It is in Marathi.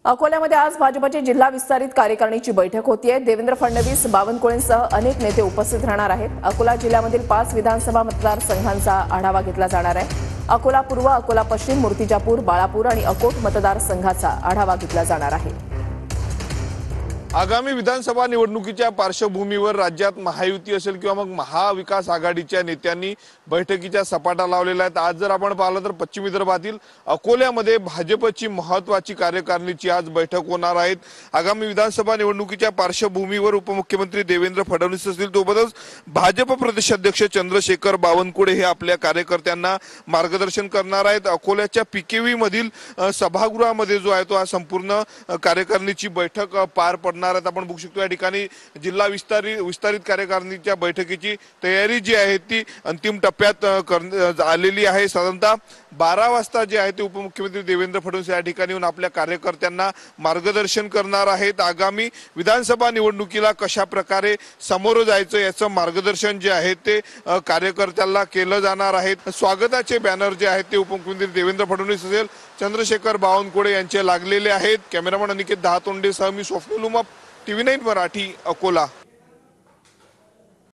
अकोल्यामध्ये आज भाजपची जिल्हा विस्तारित कार्यकारिणीची बैठक होतीये। देवेंद्र फडणवीस, बावनकुळेंसह अनेक नेते उपस्थित राहणार आहेत। अकोला जिल्ह्यामधील 5 विधानसभा मतदारसंघांचा आढावा घेतला जाणार आहे। अकोला पूर्व, अकोला पश्चिम, मूर्तिजापूर, बाळापूर आणि अकोट मतदारसंघाचा आढावा घेतला जाणार आहे। आगामी विधानसभा निवडणुकीच्या पार्श्वभूमीवर राज्यात महायुती असेल किंवा मग महाविकास आघाडीच्या नेत्यांनी बैठकीच्या सपाटा लावलेल्या आहेत। आज जर आपण पाहिलं तर पश्चिम विदर्भातील अकोल्यामध्ये भाजपची महत्त्वाची कार्यकारिणीची आज बैठक होणार आहे। आगामी विधानसभा निवडणुकीच्या पार्श्वभूमीवर उपमुख्यमंत्री देवेंद्र फडणवीस असतील सोबतच भाजप प्रदेशाध्यक्ष चंद्रशेखर बावनकुळे हे आपल्या कार्यकर्त्यांना मार्गदर्शन करणार आहेत। अकोल्याच्या पीकेव्ही मधील सभागृहामध्ये जो आहे तो संपूर्ण कार्यकारिणीची बैठक पार पडणार। आपण बघू शकतो या ठिकाणी जिल्हा विस्तारित कार्यकारिणीच्या बैठकीची तयारी जी आहे ती अंतिम टप्प्यात आलेली आहे। साधारणतः 12 वाजता जे आहे ते उपमुख्यमंत्री देवेंद्र फडणवीस या ठिकाणी येऊन आपल्या कार्यकर्त्यांना मार्गदर्शन करणार आहेत। आगामी विधानसभा निवडणुकीला कशा प्रकारे समोर जायचं याचं मार्गदर्शन जे आहे ते कार्यकर्त्यांना केलं जाणार आहे। स्वागताचे बॅनर जे आहेत ते उपमुख्यमंत्री देवेंद्र फडणवीस असेल चंद्रशेखर बावनकुळे यांचे लागलेले आहेत। कॅमेरामन अनिकेत दहातोंडेसह मी स्वप्नील उमाप, TV9 मराठी, अकोला।